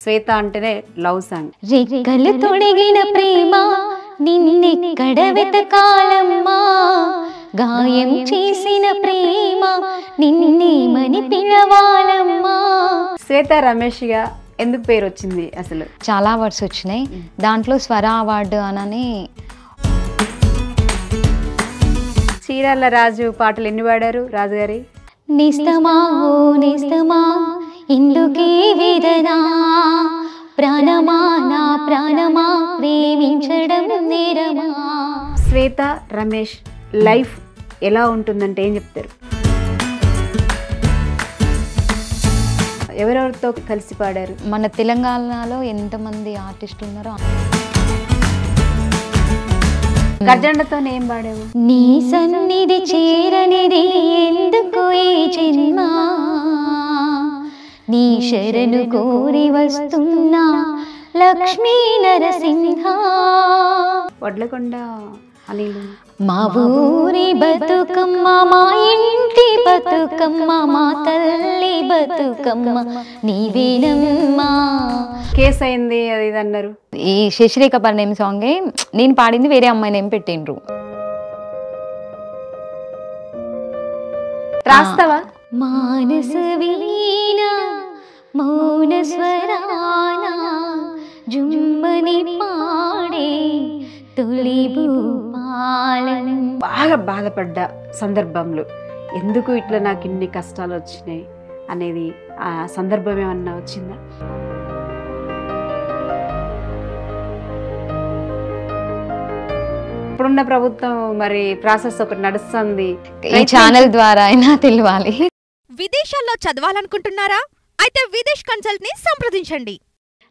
శ్వేత అంటేనే love song. రెక్కలు తొడిగిన ప్రేమ నిన్నెక్కడ వెతకాలమ్మా, గాయం చేసిన ప్రేమ నిన్నేమని పిలవాలమ్మా. శ్వేత రమేష్ గా ఎందుకు పేరు వచ్చింది అసలు? చాలా అవార్డ్స్ వచ్చినాయి, దాంట్లో స్వర అవార్డు అనని. చీరాల రాజు పాటలు ఎన్ని పాడారు రాజుగారి? నిస్తమా ఓ నిస్తమా ఇందుకే వేదన, ప్రాణమా నా ప్రాణమా ప్రేమించడం నేరమా. శ్వేత రమేష్ లైఫ్ ఎలా ఉంటుందంటే ఏం చెప్తారు? ఎవరెవరితో కలిసి పాడారు? మన తెలంగాణలో ఎంతమంది ఆర్టిస్టులు ఉన్నారో. గర్జండతో ఏం పాడావు? నీ సన్నిధి చేరనిది ఎందుకు ఈ జన్మ, నీ శరణు కోరి వస్తున్నా లక్ష్మీ నరసింహ. వడ్లకొండ అనిలు. మా ఊరి బతుకమ్మ మా ఇంటి బతుకమ్మ మా తల్లి బతుకమ్మ నీవేనమ్మా. కేసు అయింది అది ఇది అన్నారు. ఈ శశిరేఖ పరిణయం సాంగే నేను పాడింది, వేరే అమ్మాయిని ఏం పెట్టిండ్రు. రాస్తావా? మానస వీణ మౌన స్వరాన జుమ్మని పాడే తొలి భూపాలం. బాగా బాధపడ్డ సందర్భంలో ఎందుకు ఇట్లా నాకు ఇన్ని కష్టాలు వచ్చినాయి అనేది ఆ సందర్భం ఏమన్నా వచ్చిందా? ఇప్పుడున్న ప్రభుత్వం మరి ప్రాసెస్ ఒకటి నడుస్తుంది, ఈ ఛానల్ ద్వారా అయినా తెలియాలి. విదేశాల్లో చదవాలనుకుంటున్నారా? అయితే విదేశ్ కన్సల్ట్ ని సంప్రదించండి.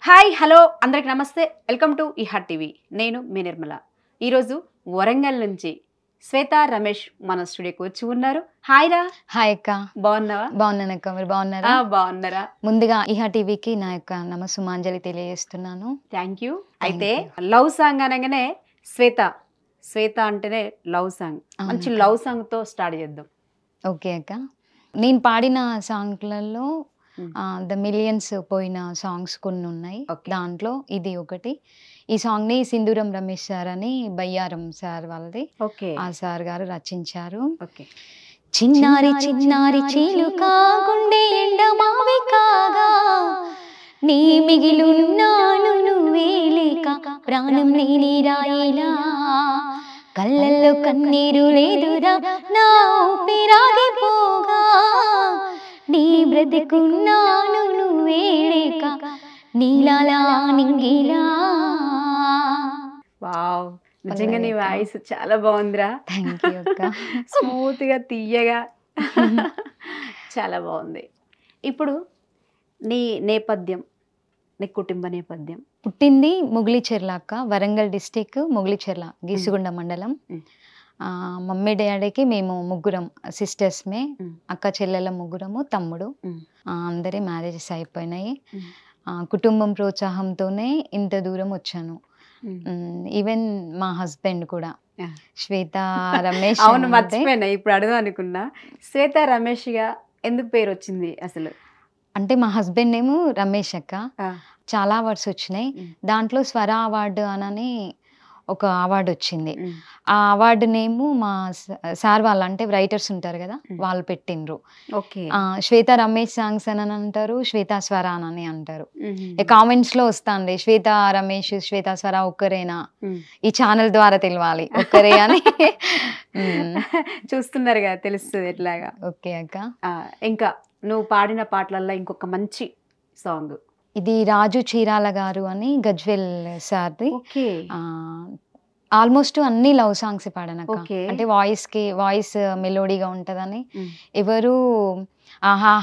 హాయ్ హలో అందరికి నమస్తే, వెల్కమ్ టు ఈహాట్ టీవీ. నేను మీ నిర్మల. ఈరోజు వరంగల్ నుంచి శ్వేత రమేష్ మన స్టూడియోకి వచ్చి ఉన్నారు. హాయ్ రా. హాయ్ అక్క. బాగున్నావా? బాగున్నానక్క, మీరు బాగున్నారా? బాగున్నారా? ముందుగా ఈహా టీవీకి నా యొక్క నమస్సుమాంజలి తెలియజేస్తున్నాను. Thank you. అయితే లవ్ సాంగ్ అనగానే శ్వేత, శ్వేత అంటేనే లవ్ సాంగ్. మంచి లవ్ సాంగ్ తో స్టార్ట్ చేద్దాం. ఓకే అక్క. నేను పాడిన సాంగ్లలో ద మిలియన్స్ పోయిన సాంగ్స్ కొన్ని ఉన్నాయి, దాంట్లో ఇది ఒకటి. ఈ సాంగ్ ని సింధూరం రమేష్ సార్ అని బయ్యారం సార్ వాళ్ళది, ఆ సార్ గారు రచించారు. చిన్నారి చిన్నారి చీలుకా గుండె ఎండమావి కాగా, నీ మిగిలున్నాను నువ్వే లేక ప్రాణం లేని రాయిలా, కళ్ళల్లో కన్నీరు లేదురా నా ఊపిరాగిపోగా, నీ బ్రతికున్నాను నువ్వే లేక నీలాలా నింగిలా. వావ్, నిజంగా నీ వాయిస్ చాలా బాగుందిరా. థ్యాంక్ యూ అక్క. స్మూత్ గా తీయగా చాలా బాగుంది. ఇప్పుడు నీ నేపథ్యం, నీ కుటుంబ నేపథ్యం. పుట్టింది మొగిలిచెర్ల అక్క, వరంగల్ డిస్టిక్ మొగిలిచెర్ల, గీసుగుండ మండలం. మమ్మీ డాడీకి మేము ముగ్గురం సిస్టర్స్మే, అక్క చెల్లెల ముగ్గురము, తమ్ముడు. అందరి మ్యారేజెస్ అయిపోయినాయి. కుటుంబం ప్రోత్సాహంతోనే ఇంత దూరం వచ్చాను. ఈవెన్ మా హస్బెండ్ కూడా శ్వేత రమేష్. అవును, మర్చిపోయినా ఇప్పుడు అడుగు అనుకున్నా. శ్వేత రమేష్ గా ఎందుకు పేరు వచ్చింది అసలు? అంటే మా హస్బెండ్ ఏమో రమేష్ అక్క. చాలా అవార్డ్స్ వచ్చినాయి, దాంట్లో స్వర అవార్డు అనని ఒక అవార్డు వచ్చింది. ఆ అవార్డు నేము మా సార్ వాళ్ళు, అంటే రైటర్స్ ఉంటారు కదా, వాళ్ళు పెట్టిండ్రు. శ్వేత రమేష్ సాంగ్స్ అని అంటారు, శ్వేత స్వర అని అంటారు. కామెంట్స్ లో వస్తాండి శ్వేత రమేష్ శ్వేత స్వర ఒక్కరేనా, ఈ ఛానల్ ద్వారా తెలియాలి ఒక్కరే అని. చూస్తున్నారు కదా, తెలుస్తుంది ఎట్లాగా. ఓకే అక్క. ఇంకా నువ్వు పాడిన పాటలల్లో ఇంకొక మంచి సాంగ్ ఇది రాజు చీరాల గారు అని గజ్వెల్ సార్ది. ఆల్మోస్ట్ అన్ని లవ్ సాంగ్స్ పాడానక్క. అంటే వాయిస్ మెలోడీగా ఉంటదని, ఎవరు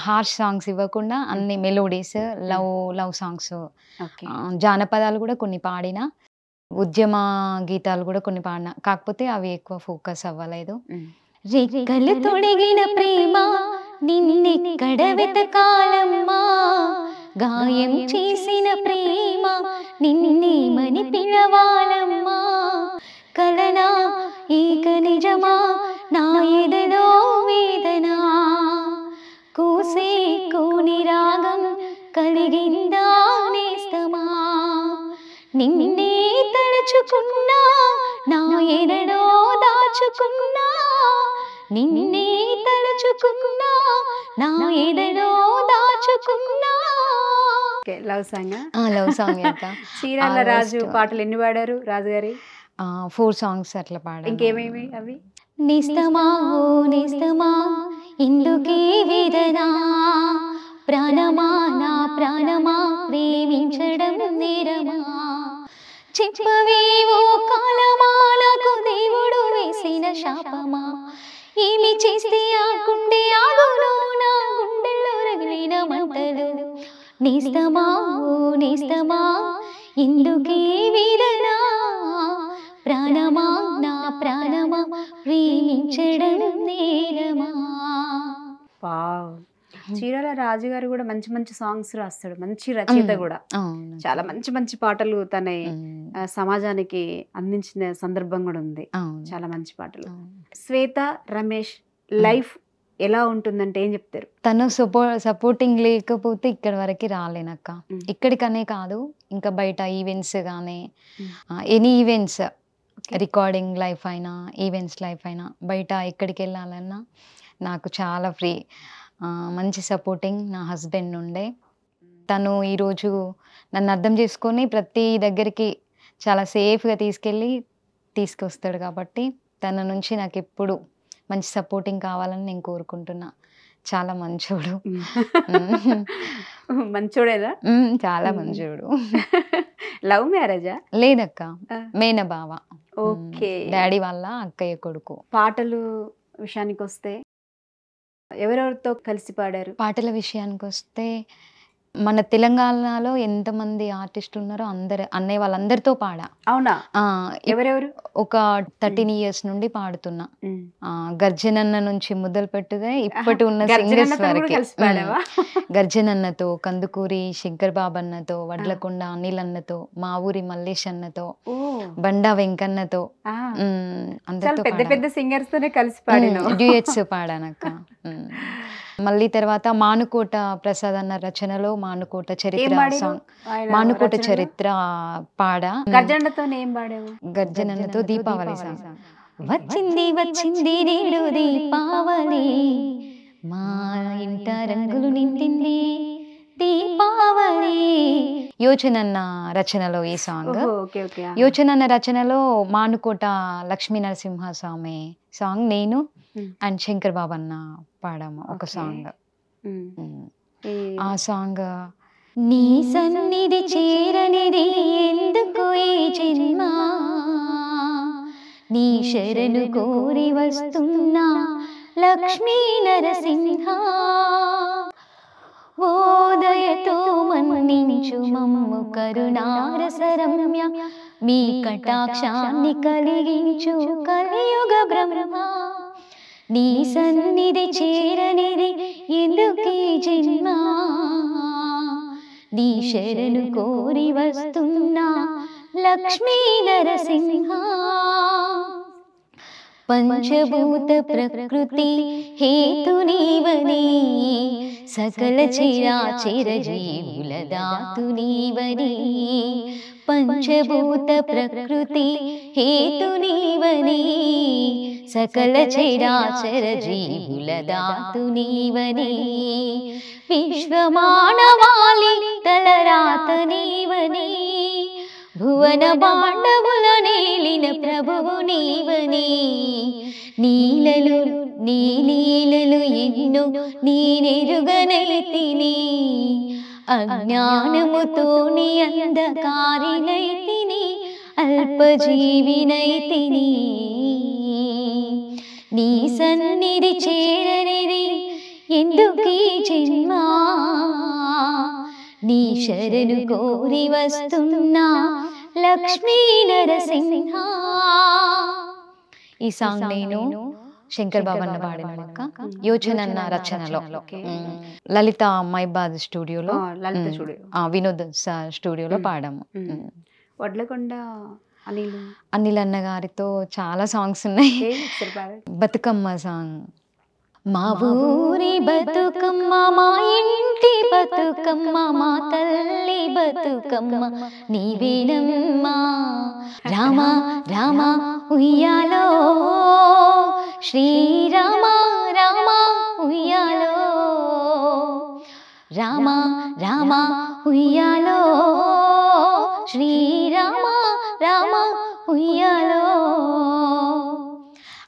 హార్ష్ సాంగ్స్ ఇవ్వకుండా అన్ని మెలోడీస్, లవ్ సాంగ్స్, జానపదాలు కూడా కొన్ని పాడిన, ఉద్యమ గీతాలు కూడా కొన్ని పాడిన, కాకపోతే అవి ఎక్కువ ఫోకస్ అవ్వలేదు. రెక్కలు తొడిగిన ప్రేమ నిన్నెక్కడ వెతకాలమ్మా, గాయం చేసిన ప్రేమ నిన్నేమని పిలవాలమ్మా. కలనా ఏక నిజమా నా ఎదలో వేదన, కూసే కోని రాగం కలిగిందా నీ నిన్నే తలుచుకున్నా నా ఎదలో దాచుకున్నా నిన్నే తలుచుకున్నా నా ఎదలో దాచుకున్నా. Love song. లవ్ సాంగ్ అక్క. చీరాల రాజు పాటలు ఎన్ని పాడారు రాజు గారి? 4 సాంగ్స్ అట్లా పాడాను. ఇంకేమేమి అవి? నిస్తమా ఓ నిస్తమా ఇందుకే వేదనా, ప్రాణమా నా ప్రాణమా ప్రేమించడం నేరమా, చెప్పవేవో కాలమా నాకు దేవుడు వేసిన శాపమా, ఏమి చేస్తే ఆ గుండె ఆగులో నా గుండెల్లో రగిలిన మంటలు. నిస్తమా ఓ నిస్తమా ఇందుకే వేదనా, ప్రాణమా నా ప్రాణమా ప్రేమించడం నేరమా. వావ్. చీరాల రాజు గారు కూడా మంచి మంచి సాంగ్స్ రాస్తాడు, మంచి రచయిత కూడా. చాలా మంచి మంచి పాటలు తన సమాజానికి అందించిన సందర్భం కూడా ఉంది. చాలా మంచి పాటలు. శ్వేత రమేష్ లైఫ్ ఎలా ఉంటుందంటే ఏం చెప్తారు? తను సపోర్టింగ్ లేకపోతే ఇక్కడ వరకు రాలేనక్క. ఇక్కడికనే కాదు, ఇంకా బయట ఈవెంట్స్ కానీ ఎనీ ఈవెంట్స్, రికార్డింగ్ లైఫ్ అయినా ఈవెంట్స్ లైఫ్ అయినా బయట ఎక్కడికి వెళ్ళాలన్నా నాకు చాలా ఫ్రీ, మంచి సపోర్టింగ్ నా హస్బెండ్ ఉండే. తను ఈరోజు నన్ను అర్థం చేసుకొని ప్రతి దగ్గరికి చాలా సేఫ్గా తీసుకొస్తాడు కాబట్టి తన నుంచి నాకు ఎప్పుడు మంచి సపోర్టింగ్ కావాలని నేను కోరుకుంటున్నా. చాలా మంచోడు. మంచోడేదా? చాలా మంచోడు. లవ్ మ్యారేజా? లేదక్క, మేనబావ. ఓకే. డాడీ వాళ్ళ అక్కయ్య కొడుకు. పాటలు విషయానికి వస్తే ఎవరెవరితో కలిసి పాడారు? పాటల విషయానికి వస్తే మన తెలంగాణలో ఎంతమంది ఆర్టిస్టులు ఉన్నారో అన్నయ్య వాళ్ళందరితో పాడా. అవునా? ఎవరెవరు? ఒక 13 years నుండి పాడుతున్నా. గర్జనన్న నుంచి మొదలు పెట్టుదే ఇప్పటి ఉన్న సింగర్స్ వరకు. గర్జనన్నతో, కందుకూరి శంకర్ బాబన్నతో, వడ్లకొండ అనిల్ అన్నతో, మా ఊరి మల్లేష్ అన్నతో, బండా వెంకన్నతో, అందరితో పెద్ద పెద్ద సింగర్స్ తోనే కలిసి పాడాను. డ్యూయట్స్ పాడానక్క. మళ్ళీ తర్వాత మానుకోట ప్రసాద్ అన్న రచనలో మానుకోట చరిత్ర సాంగ్, మానుకోట చరిత్ర పాడా. గర్జనతో ఏం పాడావు? గర్జనతో దీపావళి సాంగ్. వచ్చింది వచ్చింది నేడు దీపావళి, మా ఇంట రంగులు నిండింది దీపావళి. యోచనన్న రచనలో ఈ సాంగ్. యోచనన్న రచనలో మానుకోట లక్ష్మీ నరసింహస్వామి సాంగ్ నేను అండ్ శంకర్ బాబు అన్న పాడాము ఒక సాంగ్. ఆ సాంగ్ నీ సన్నిధి చేరనిది ఎందుకు ఈ జన్మ, నీ శరణు కోరి వస్తున్నా లక్ష్మీ నరసింహ, ఓదయతో మన్నించు మమ్ము కరుణారసరమ్య, మీ కటాక్షాన్ని కలిగించు కలియుగ బ్రహ్మ, నీ సన్నిధి చేరనిది ఎందుకీ జన్మ, నీ శరణు కోరి వస్తున్నా లక్ష్మీ నరసింహ. పంచభూత ప్రకృతి హేతు నీవని, సకల చరాచర జీవుల దాతు నీవని, పంచభూత ప్రకృతి హేతు నీవని, సకల చరాచర జీవుల దాతు నీవని, విశ్వమానవాళి తలరాత నీవని, భువన బాండవుల నేలిన ప్రభువు నీవని, నీలలు నీ లీలలు ఎన్నో నేనెరుగనైతిని, అజ్ఞానముతో నీ అంధకారినైతిని, అల్పజీవినైతిని, నీ సన్నిధి చేరనిది ఎందుకీ జన్మ, నీ శరణు కోరి వస్తున్నా లక్ష్మీ నరసింహ. ఈ సాంగ్ నేను శంకర్ బాబు అన్న పాడిన యోచనన్న రచనలో, లలిత మైబాద్ స్టూడియోలో, వినోద్ స్టూడియోలో పాడాము. వడ్లకొండ అనిల్ అన్న గారితో చాలా సాంగ్స్ ఉన్నాయి. బతుకమ్మ సాంగ్, మా ఊరి బతుకమ్మ మా ఇంటి బతుకమ్మ మా తల్లి బతుకమ్మ నీవేనమ్మా రామ రామ ఉయ్యాలో శ్రీరామ రామ ఉయ్యాలో రామ రామ ఉయ్యాలో శ్రీరామ రామ ఉయ్యాలో.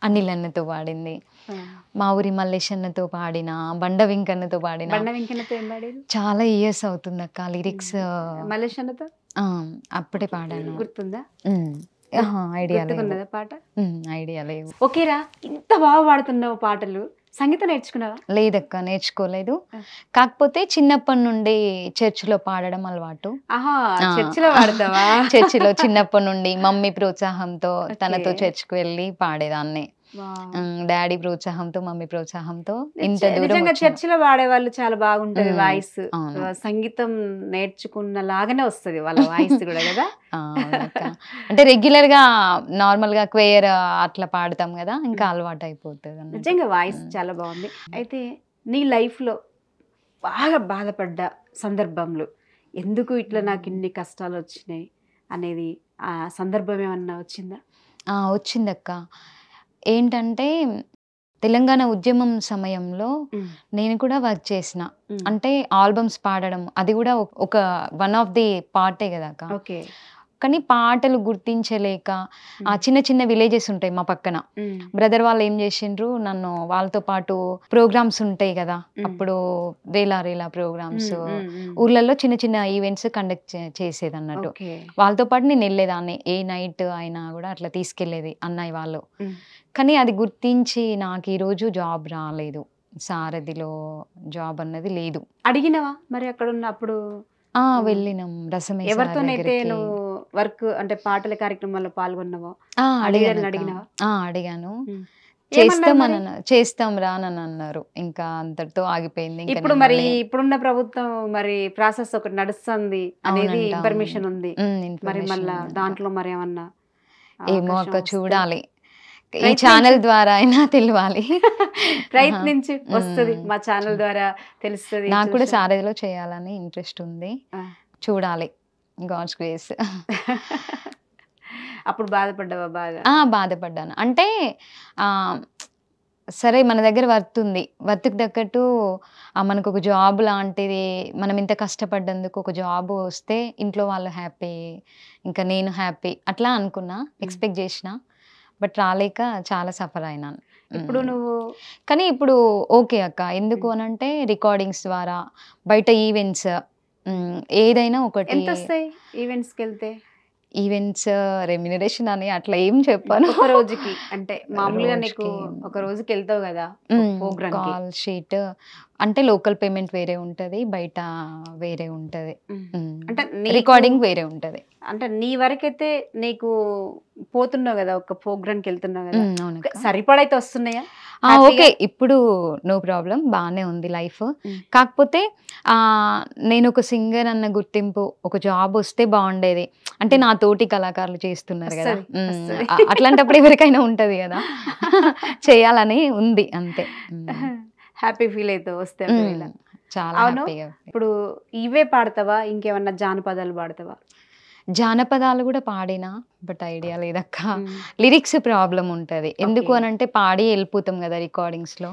అనిల్ అన్నతో పాడింది, మా ఊరి మల్లేష్ అన్నతో పాడిన, బండ వెంకన్నతో పాడిన. బండ వెంకన్నతో ఏం పాడారు? చాలా ఇయర్స్ అవుతుంది అక్క లిరిక్స్. మల్లేష్ అన్నతో అప్పుడే పాడాను. గుర్తుందా? ఐడియా గుర్తుకున్నదా పాట? ఐడియా లేవు. ఓకేరా, ఇంత బాగా పాడుతున్నావు పాటలు, సంగీతం నేర్చుకున్నావా? లేదక్క, నేర్చుకోలేదు. కాకపోతే చిన్నప్పటి నుండి చర్చిలో పాడడం అలవాటు. చర్చిలో పాడతావా? చర్చిలో చిన్నప్పటి నుండి మమ్మీ ప్రోత్సాహంతో తనతో చర్చికి వెళ్ళి పాడేదాన్ని. డాడీ ప్రోత్సాహంతో, మమ్మీ ప్రోత్సాహంతో ఇంత దూరం. చర్చిలో పాడే వాళ్ళు చాలా బాగుంటది వాయిస్, సంగీతం నేర్చుకున్న లాగానే వస్తుంది వాళ్ళ వాయిస్ కూడా కదా. అంటే రెగ్యులర్ గా నార్మల్ గా క్వేర్ అట్లా పాడతాం కదా, ఇంకా అలవాటు అయిపోతుంది. నిజంగా వాయిస్ చాలా బాగుంది. అయితే నీ లైఫ్ లో బాగా బాధపడ్డ సందర్భంలో, ఎందుకు ఇట్లా నాకు ఇన్ని కష్టాలు వచ్చినాయి అనేది ఆ సందర్భం ఏమన్నా వచ్చిందా? వచ్చిందక్క. ఏంటంటే తెలంగాణ ఉద్యమం సమయంలో నేను కూడా వర్క్ చేసిన, అంటే ఆల్బమ్స్ పాడడం, అది కూడా ఒక వన్ ఆఫ్ ది పార్టే కదా అక్క. ఓకే. కానీ పాటలు గుర్తించలేక, ఆ చిన్న చిన్న విలేజెస్ ఉంటాయి మా పక్కన, బ్రదర్ వాళ్ళు ఏం చేసిండ్రు, నన్ను వాళ్ళతో పాటు ప్రోగ్రామ్స్ ఉంటాయి కదా అప్పుడు, రేలా రేలా ప్రోగ్రామ్స్, ఊర్లలో చిన్న చిన్న ఈవెంట్స్ కండక్ట్ చేసేది అన్నట్టు. వాళ్ళతో పాటు నేను వెళ్ళేదాన్ని, ఏ నైట్ అయినా కూడా అట్లా తీసుకెళ్లేది అన్నయ్య వాళ్ళు. కానీ అది గుర్తించి నాకు ఈరోజు జాబ్ రాలేదు, సారథిలో జాబ్ అన్నది లేదు. అడిగినవా మరి అక్కడ ఉన్నప్పుడు? వెళ్ళినాం రసమే. ఎవరితోనైతే నువ్వు వర్క్ అంటే పాటల కార్యక్రమాల్లో పాల్గొన్నావా? అడిగాను. చేస్తాం రానని అన్నారు. ఇంకా అంతటితో ఆగిపోయింది. ఇప్పుడు మరి ఇప్పుడున్న ప్రభుత్వం మరి ప్రాసెస్ ఒకటి నడుస్తుంది అనేది ఇన్ఫర్మేషన్ ఉంది, మరి మళ్ళా దాంట్లో మరి ఏమన్నా? ఏమో అక్క, చూడాలి, ఈ ఛానల్ ద్వారా అయినా తెలియాలి. ప్రయత్నించి వస్తుంది, మా ఛానల్ ద్వారా తెలుస్తుంది. నాకు కూడా సారథిలో చేయాలని ఇంట్రెస్ట్ ఉంది, చూడాలి, గాడ్స్ గ్రేస్. అప్పుడు బాధపడ్డావా? బాగా బాధపడ్డాను. అంటే సరే మన దగ్గర వర్త్ ఉంది, వర్త్కి తగ్గట్టు మనకు ఒక జాబ్ లాంటిది, మనం ఇంత కష్టపడ్డందుకు ఒక జాబ్ వస్తే ఇంట్లో వాళ్ళు హ్యాపీ, ఇంకా నేను హ్యాపీ అట్లా అనుకున్నా, ఎక్స్పెక్ట్ చేసిన. బట్ రాలేక చాలా సఫర్ అయినాను. ఇప్పుడు నువ్వు కానీ ఇప్పుడు ఓకే అక్క. ఎందుకు అనంటే రికార్డింగ్స్ ద్వారా, బయట ఈవెంట్స్, ఏదైనా ఒకటి. ఎంత వస్తాయి ఈవెంట్స్కి వెళ్తే? ఈవెంట్స్ రెమ్యునరేషన్ అని అట్లా ఏం చెప్పాను. ఒక రోజుకి అంటే మామూలుగా నీకు ఒక రోజుకి వెళ్తావు కదా ప్రోగ్రామ్, కాల్ షీట్ అంటే లోకల్ పేమెంట్ వేరే ఉంటది, బయట వేరే ఉంటది, అంటే రికార్డింగ్ వేరే ఉంటది. అంటే నీ వరకైతే నీకు పోతున్నావు కదా, ఒక ప్రోగ్రామ్కి వెళ్తున్నావు కదా, సరిపడైతే వస్తున్నాయా? ఓకే, ఇప్పుడు నో ప్రాబ్లం, బాగానే ఉంది లైఫ్. కాకపోతే నేను ఒక సింగర్ అన్న గుర్తింపు, ఒక జాబ్ వస్తే బాగుండేది. అంటే నా తోటి కళాకారులు చేస్తున్నారు కదా, అట్లాంటప్పుడు ఎవరికైనా ఉంటది కదా, చేయాలని ఉంది అంతే. హ్యాపీ ఫీల్ అయితే వస్తే చాలా. ఇప్పుడు ఇవే పాడతావా, ఇంకేమన్నా జానపదాలు పాడతావా? జానపదాలు కూడా పాడినా, బట్ ఐడియా లేదక్క. లిరిక్స్ ప్రాబ్లం ఉంటది. ఎందుకు అనంటే పాడి వెళ్ళిపోతాం కదా రికార్డింగ్స్ లో,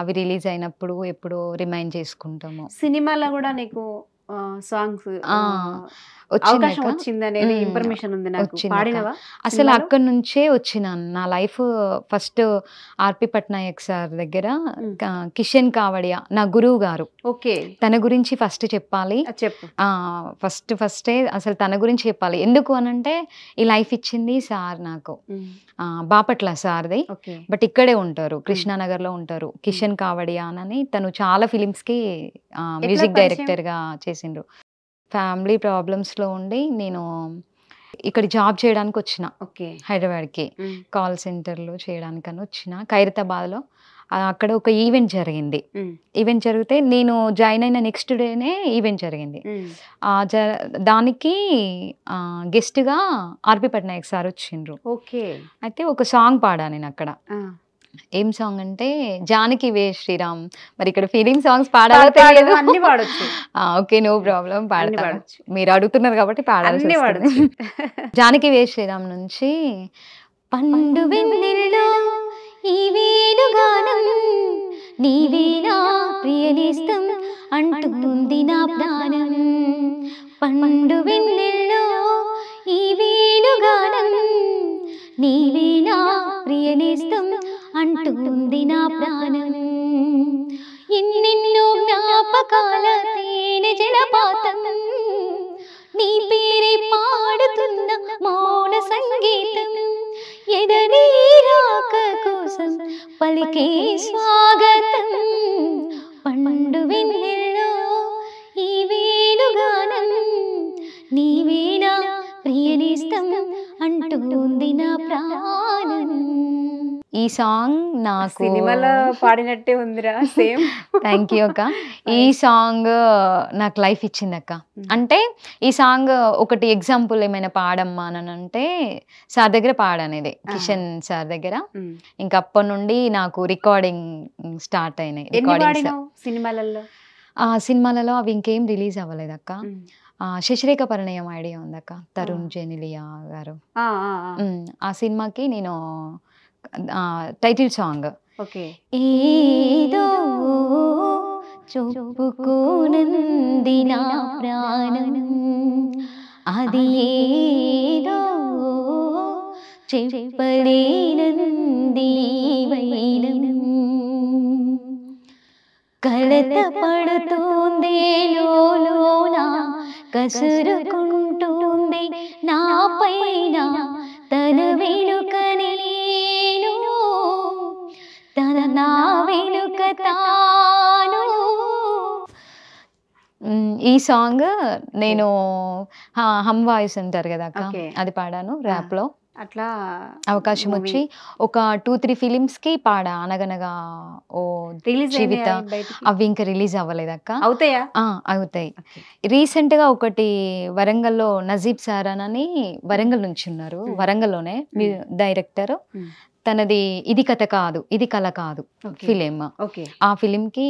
అవి రిలీజ్ అయినప్పుడు ఎప్పుడు రిమైండ్ చేసుకుంటాము. సినిమాలో కూడా నీకు సాంగ్స్ అవకాశం వచ్చిందనేది ఇన్ఫర్మేషన్ ఉంది నాకు. పాడినవా? అసలు అక్కడి నుంచే వచ్చిన నా లైఫ్. ఫస్ట్ ఆర్పి పట్నాయక్ సార్ దగ్గర కిషన్ కావడియా నా గురువు గారు. ఓకే, తన గురించి ఫస్ట్ చెప్పాలి. చెప్పు. ఫస్టే అసలు తన గురించి చెప్పాలి. ఎందుకు అనంటే ఈ లైఫ్ ఇచ్చింది సార్ నాకు, బాపట్ల సార్ది, బట్ ఇక్కడే ఉంటారు, కృష్ణానగర్ లో ఉంటారు. కిషన్ కావడియా అని తను చాలా ఫిలిమ్స్ కి మ్యూజిక్ డైరెక్టర్ గా చేసిండ్రు. ఫ్యామిలీ ప్రాబ్లమ్స్లో ఉండి నేను ఇక్కడ జాబ్ చేయడానికి వచ్చిన, హైదరాబాద్కి కాల్ సెంటర్లో చేయడానికని వచ్చిన, ఖైరతాబాద్లో. అక్కడ ఒక ఈవెంట్ జరిగింది. ఈవెంట్ జరిగితే నేను జాయిన్ అయిన నెక్స్ట్ డేనే ఈవెంట్ జరిగింది. దానికి గెస్ట్గా ఆర్పి పట్నాయక్ సార్ వచ్చిండ్రు. ఓకే. అయితే ఒక సాంగ్ పాడా నేను అక్కడ. ఏం సాంగ్ అంటే జానకి వే శ్రీరామ్. మరి ఇక్కడ ఫీలింగ్ సాంగ్స్ పాడాలో తెలియదు. అన్ని పాడొచ్చు. ఓకే, నో ప్రాబ్లం, పాడతాను. పాడొచ్చు. మీరు అడుగుతున్నారు కాబట్టి పాడాల్సి అన్ని వస్తుంది. జానకి వే శ్రీరామ్ నుంచి పండు వెన్నెల్లో ఈ వేణుగానం నీవేనా ప్రియనేస్తం అంటుంది నా ప్రాణం. పండు వెన్నెల్లో ఈ వేణుగానం నీవేనా ప్రియనేస్తం అంటుంది నా ప్రాణం. ఎన్నెన్నో జ్ఞాపకాల తేనె జలపాతం నీ పేరే పాడుతున్న మౌన సంగీతం. ఎదనీ రాక కోసం పలికే స్వాగతం. పండు వెన్నెల్లో ఈ వేణుగానం నీవేనా ప్రియనేస్తం అంటుంది నా ప్రాణం. ఈ సాంగ్ నాకు సినిమాలో పాడినట్టే ఉందిరా, సేమ్. థ్యాంక్ యూ అక్క. ఈ సాంగ్ నాకు లైఫ్ ఇచ్చింది అక్క. అంటే ఈ సాంగ్ ఒకటి ఎగ్జాంపుల్ ఏమైనా పాడమ్మా అని అంటే సార్ దగ్గర పాడనేది, కిషన్ సార్ దగ్గర. ఇంకా అప్పటి నుండి నాకు రికార్డింగ్ స్టార్ట్ అయినాయి. సినిమాలలో సినిమాలలో అవి ఇంకేం రిలీజ్ అవ్వలేదు అక్క. శశిరేఖ పరిణయం ఐడియా ఉందక్క, తరుణ్ జెనిలియా గారు. ఆ సినిమాకి నేను టైటిల్ సాంగ్ ఏదో చెప్పుకోనంది నా ప్రాణం, అది ఏదో చెప్పలేనంది వైనం. కలత పడుతుంది లోన కసురుకుంటుంది నా పైన తన వెనుక నేను, తన నా వెనుక తాను. ఈ సాంగ్ నేను హమ్ వాయిస్ అంటారు కదా అక్క, అది పాడాను ర్యాప్ లో. అట్లా అవకాశం వచ్చి ఒక 2-3 ఫిలిమ్స్ కి పాడా. అనగనగా, ఓ జీవిత, అవి ఇంకా రిలీజ్ అవ్వలేదు అక్క. అవుతాయా? అవుతాయి. రీసెంట్ గా ఒకటి వరంగల్లో నజీబ్ సార్ అని వరంగల్ నుంచి ఉన్నారు, వరంగల్లోనే డైరెక్టర్. తనది ఇది కథ కాదు ఇది కళ కాదు ఫిలిం. ఆ ఫిలిం కి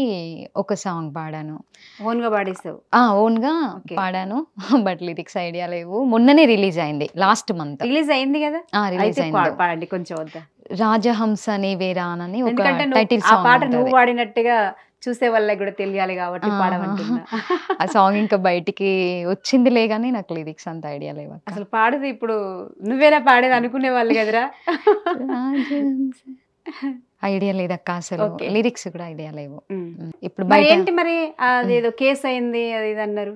ఒక సాంగ్ పాడాను. ఓన్ గా పాడేసావు? ఓన్ గా పాడాను, బట్ లిరిక్స్ ఐడియా లేవు. మొన్ననే రిలీజ్ అయింది, లాస్ట్ మంత్ రిలీజ్ అయింది కదా. రిలీజ్ అయింది. పాడండి కొంచెం. రాజహంస నే వేరా అని ఒక టైటిల్ సాంగ్. పాట నువ్వు పాడినట్టుగా చూసే వాళ్ళకి కూడా తెలియాలి కాబట్టి పాడమంటున్నా. ఆ సాంగ్ ఇంకా బయటికి వచ్చిందిలే కానీ నాకు లిరిక్స్ అంత ఐడియా లేవు. అసలు పాడేది ఇప్పుడు నువ్వేనా పాడేది అనుకునే వాళ్ళు కదరా. ఐడియా లేదక్క, అసలు లిరిక్స్ కూడా ఐడియా లేవు. ఇప్పుడు ఏంటి మరి అదేదో కేసు అయింది అది ఇది అన్నారు,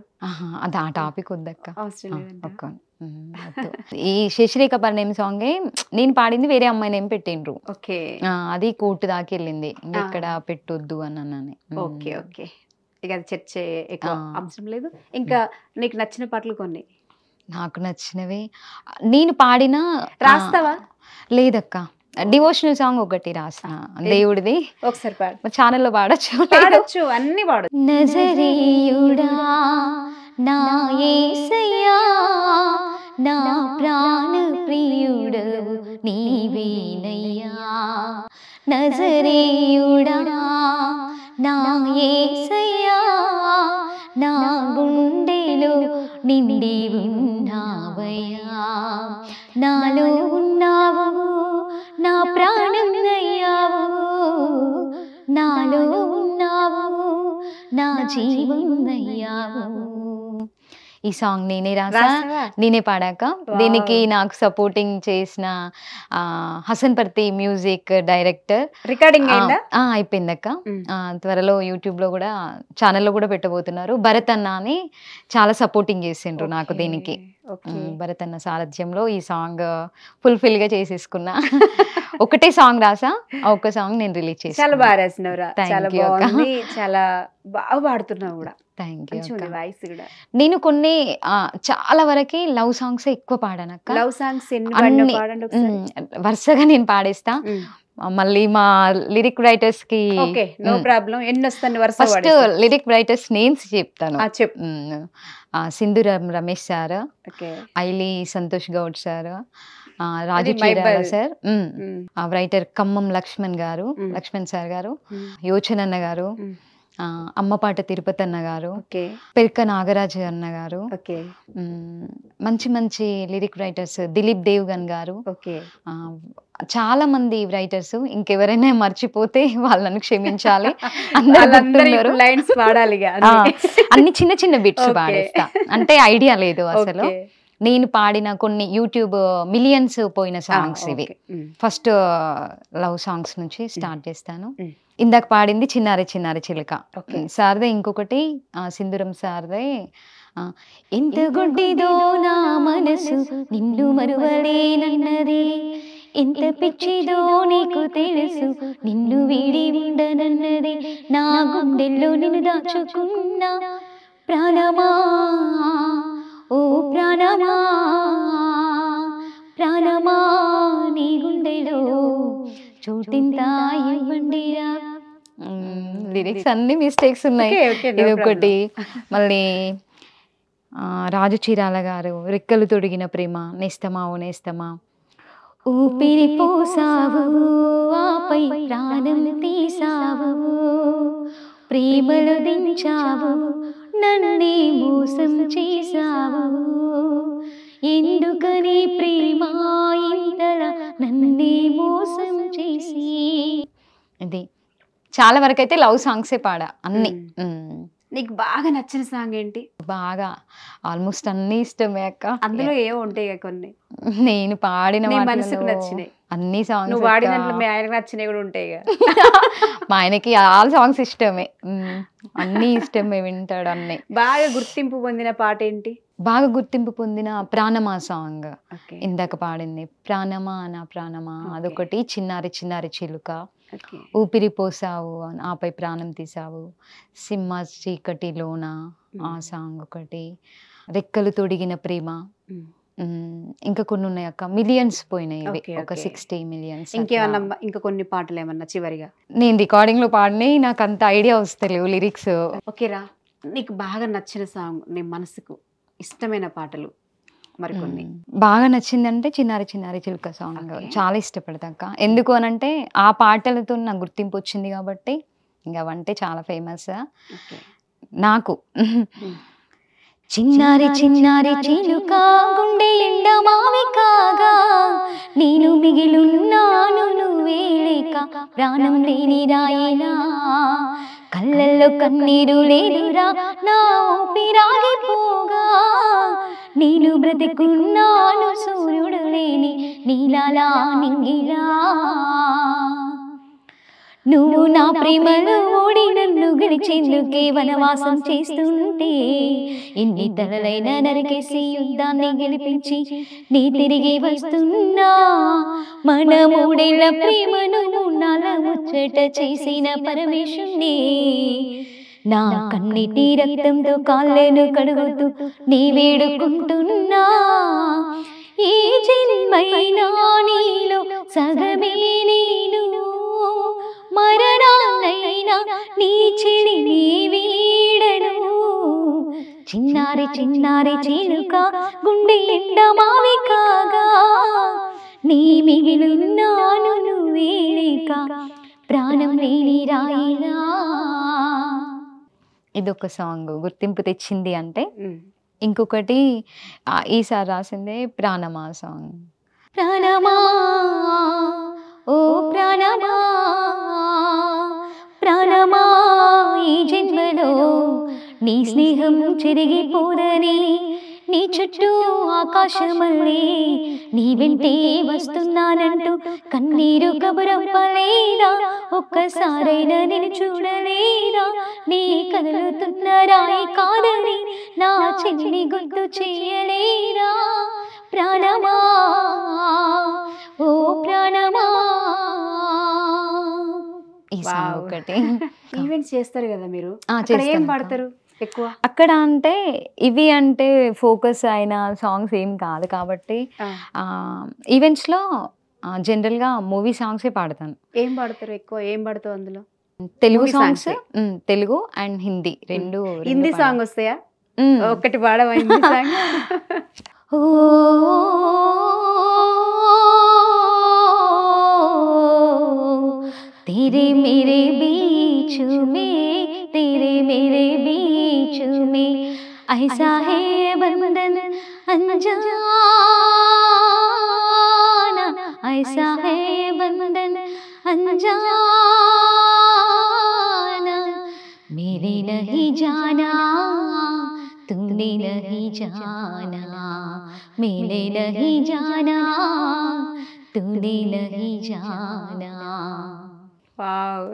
అది ఆ టాపిక్ వద్దక్క. ఈ శశిరేఖ పరిణయం సాంగే నేను పాడింది, వేరే అమ్మాయి నేమ్ పెట్టిండ్రు. అది కోర్టు దాకా వెళ్ళింది, ఇక్కడ పెట్టొద్దు అని. ఓకే ఓకే, ఇక అది చర్చ ఎక్కువ అవసరం లేదు. ఇంకా నీకు నచ్చిన పాటలు కొన్ని? నాకు నచ్చినవి నేను పాడిన. రాస్తావా? లేదక్క, డివోషనల్ సాంగ్ ఒకటి రాసిన దేవుడిది. ఒకసారి పాడు, ఛానల్లో పాడొచ్చు. అన్ని పాడు. నజరీయుడా నా యేసయ్యా, నా ప్రాణ ప్రియుడవు నీవేనయ్యా. నజరీయుడా నా యేసయ్యా, నా గుండెలో నిండి ఉన్నావయ్యా. నాలో ఉన్నావు, నా ప్రాణం అయ్యావు, నాలో ఉన్నావు, నా జీవం అయ్యావు. ఈ సాంగ్ నేనే రాసా, నేనే పాడాక. దీనికి నాకు సపోర్టింగ్ చేసిన హసన్ పర్తి మ్యూజిక్ డైరెక్టర్. రికార్డింగ్ అయిపోయిందక్క. త్వరలో యూట్యూబ్ లో కూడా ఛానల్లో కూడా పెట్టబోతున్నారు. భరత్ అన్న అని చాలా సపోర్టింగ్ చేసిండ్రు నాకు దీనికి. భరత్ అన్న సారథ్యంలో ఈ సాంగ్ ఫుల్ఫిల్ గా చేసేసుకున్నా. ఒకటే సాంగ్ రాసా, ఒక్క సాంగ్ నేను రిలీజ్ చేసి. చాలా బాగా రాసినవరా, చాలా బాగా పాడుతున్నావు కూడా. నేను కొన్ని చాలా వరకు లవ్ సాంగ్స్ ఎక్కువ పాడానక్క. లవ్ సాంగ్స్ వరుసగా నేను పాడేస్తా. మళ్ళీ మా లిరిక్ రైటర్స్ కి no problem, first lyric writers names చెప్తాను. సింధు రమేష్ సార్, ఐలి సంతోష్ గౌడ్ సార్, రాజు మై చీరాల బజ్. సార్, రైటర్ ఖమ్మం లక్ష్మణ్ గారు, మ్మ్. లక్ష్మణ్ సార్ గారు, యోచనన్న గారు, అమ్మపాట తిరుపతి అన్న గారు, ఓకే పెరుక నాగరాజు అన్న గారు, ఓకే మంచి మంచి లిరిక్ రైటర్స్ దిలీప్ దేవ్గన్ గారు, ఓకే చాలా మంది రైటర్స్. ఇంకెవరైనా మర్చిపోతే వాళ్ళని క్షమించాలి. అందరూ వాళ్ళందరూ గుర్తున్నారు. లైన్స్ పాడాలి ఇక ఆ, అన్ని చిన్న చిన్న బిట్స్ Okay. పాడేస్తా, అంటే ఐడియా లేదు అసలు. ఓకే. నేను పాడిన కొన్ని యూట్యూబ్ మిలియన్స్ పోయిన సాంగ్స్ ఇవి. ఓకే. మ్మ్. ఫస్ట్ లవ్ సాంగ్స్ నుంచి స్టార్ట్ చేస్తాను. మ్మ్. ఇందాక పాడింది చిన్నారి చిన్నారి చిలుక ఓకే. సార్దే. ఇంకొకటి సింధూరం సార్దే, ఎంత గుడ్డిదో నా మనసు నిన్ను మరువలేనన్నది, ఎంత పిచ్చిదో నీకు తెలుసు నిన్ను వీడి ఉండనన్నది, నా గుండెల్లో నిన్ను దాచుకున్నా ప్రాణమా ఓ ప్రాణమా ప్రాణమా నీ గుండెలో చోటింత ఇవ్వండిరా. లిరిక్స్ అన్ని మిస్టేక్స్ ఉన్నాయి. ఓకే, ఓకే, no ఇది ఒకటి. problem. మళ్ళీ రాజు చీరాల గారు రెక్కలు తొడిగిన ప్రేమ, నేస్తమా ఓ నేస్తమా, ఊపిరి పోసావు ఆపై ప్రాణం తీసావు, ప్రేమలు దించావు నన్నే మోసం చేసావు, ఎందుకని ప్రేమ ఇంతలా నన్నే మోసం చేసి. ఇది చాలా వరకు అయితే లవ్ సాంగ్సే పాడా అన్ని. నీకు బాగా నచ్చిన సాంగ్ ఏంటి? బాగా ఆల్మోస్ట్ అన్ని ఇష్టమే అక్క. అందులో ఏవో ఉంటాయి కదా కొన్ని నేను పాడిన నీ వాటిలో మనసుకు నచ్చినాయి. అన్ని సాంగ్స్. నువ్వు వాడిన దాంట్లో మీ ఆయనకు నచ్చినవి కూడా ఉంటాయి కదా. మా ఆయనకి ఆల్ సాంగ్స్ ఇష్టమే, అన్ని ఇష్టమే, వింటాడు అన్ని. బాగా గుర్తింపు పొందిన పాట ఏంటి? బాగా గుర్తింపు పొందిన ప్రాణమా సాంగ్, ఓకే. ఇందాక పాడింది ప్రాణమా నా ప్రాణమా, Okay. అదొకటి. చిన్నారి చిన్నారి చిలుక, ఓకే. ఊపిరి పోసావు ఆపై ప్రాణం తీసావు, సింహ చీకటిలోన ఆ సాంగ్ ఒకటి, రెక్కలు తొడిగిన ప్రేమ, మ్మ్. ఇంకా కొన్ని ఉన్నాయి అక్క. మిలియన్స్ పోయినాయి ఇవి, Okay, ఒక okay. 60 మిలియన్స్. ఇంకేమన్నా ఇంకా కొన్ని పాటలు ఏమన్నా చివరిగా? నేను రికార్డింగ్ లో పాడినాయి, నాకు అంత ఐడియా వస్తలేవు లిరిక్స్. ఓకేరా, నీకు బాగా నచ్చిన సాంగ్, నీ మనసుకు ఇష్టమైన పాటలు మరికొన్ని? బాగా నచ్చిందంటే చిన్నారి చిన్నారి చిలుక సాంగ్ Okay. చాలా ఇష్టపడతాక. ఎందుకు అనంటే ఆ పాటలతో నాకు గుర్తింపు వచ్చింది కాబట్టి, ఇంకా అవంటే చాలా ఫేమస్ ఓకే. నాకు. చిన్నారి చిన్నారి చిలుక గుండె ఎండ మావి కాగా, నేను మిగిలున్నాను నువ్వే లేక, ప్రాణం లేని రాయినా కళ్ళల్లో కన్నీరు లేదురా నా ఊపిరాగిపోగా, నేను బ్రతికున్నాను సూర్యుడు లేని నీలాలా నింగిలా, నువ్వు నా ప్రేమలో ఓడి నన్ను గెలిచేందుకే వనవాసం చేస్తుంటే, ఎన్ని తలలైనా నరికేసి యుద్ధాన్ని గెలిపించి నీ తిరిగి వస్తున్నా, మన మూడేళ్ల ప్రేమను మూన్నాళ్ళ ముచ్చట చేసిన పరమేశుణ్ణి, నా కన్నిటి రక్తంతో కాళ్ళను కడుగుతూ నీ వేడుకుంటున్నా, ఈ జన్మైనా నీలో సగమే నేను, మరణాలైనా నీ చెడి నీ వీడను, చిన్నారి చిన్నారి చిలుక గుండె ఎండ మావి కాగా, నీ మిగిలున్నాను నువ్వే లేక, ప్రాణం లేని రాయిలా. ఇదొక సాంగ్ గుర్తింపు తెచ్చింది అంటే. ఇంకొకటి ఈసారి రాసిందే ప్రాణమా సాంగ్. ప్రాణమా ఓ ప్రాణమా ప్రాణమా, ఈ జన్మలో నీ స్నేహం చెరిగిపోదని, నీ చుట్టూ ఆకాశమల్లే నీ వెంటే వస్తున్నానంటూ కన్నీరు కబురవ్వలేదా, ఒక్కసారైనా నేను చూడలేదా, నీ కదులుతున్న రాయి కాదని నా చెల్లిని గుర్తు చేయలేదా, ప్రాణమా ఓ ప్రాణమా. ఈ సాంగ్ ఒకటి. ఈవెంట్స్ చేస్తారు కదా మీరు, ఆ, అక్కడ ఏం చేస్తాను. పాడతారు ఎక్కువ? అక్కడ అంటే ఇవి అంటే ఫోకస్ అయిన సాంగ్స్ ఏం కాదు కాబట్టి, ఈవెంట్స్లో జనరల్గా మూవీ సాంగ్సే పాడతాను. ఏం పాడతారు ఎక్కువ? ఏం పాడతావు అందులో? Telugu Movie songs, songs. Telugu and Hindi రెండు. హిందీ సాంగ్ వస్తాయా? ఒక్కటి పాడవా హిందీ సాంగ్? ఓ ऐसा है बंधन अनजाना, ऐसा है बंधन अनजाना, मेरे नहीं जाना तूने नहीं जाना, मेरे नहीं जाना तूने नहीं जाना. వావ్.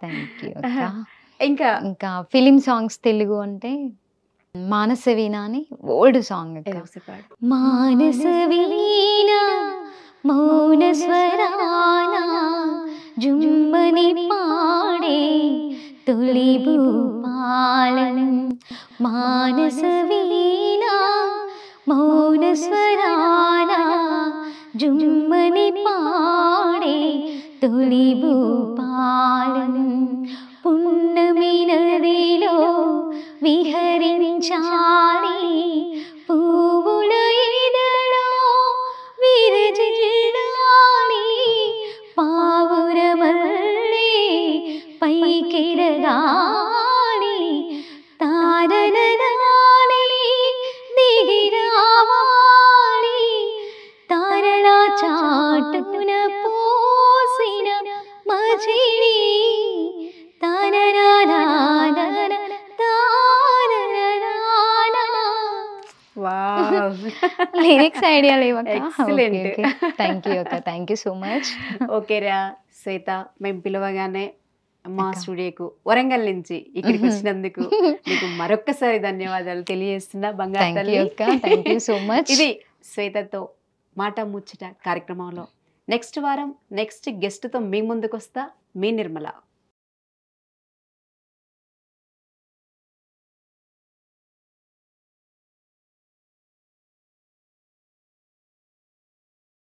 థ్యాంక్ యూ అక్క. ఇంకా ఇంకా ఫిలిం సాంగ్స్ తెలుగు అంటే మానస వీణ అని ఓల్డ్ సాంగ్ అక్క. ఏదో ఒకసారి పాడు. మానస వీణ మౌన స్వరాన జుమ్మని పాడే తొలి భూపాలం, మానస వీణ మౌన స్వరాన జుమ్మని పాడే తొలి భూపాలం, పున్నమి నదిలో విహరించాలి పువ్వుల ఎదలో విరజిల్లాలి, పావురమల్లే పైకెరగాలి, తారలనాలి దిగిరావాలి, తారల చాటున పోసిన మజిలీ లిరిక్స్ ఐడియా లేవక్క. థ్యాంక్ యూ అక్క, థ్యాంక్ యూ సో మచ్. ఓకేరా శ్వేత, మేము పిలవగానే మా స్టూడియోకు వరంగల్ నుంచి ఇక్కడికి వచ్చినందుకు నీకు మరొక్కసారి ధన్యవాదాలు తెలియజేస్తున్నా బంగారు తల్లి. Thank you so much. ఇది శ్వేతతో మాట ముచ్చట కార్యక్రమంలో నెక్స్ట్ వారం నెక్స్ట్ గెస్ట్తో మీ ముందుకు వస్తా. మీ నిర్మల.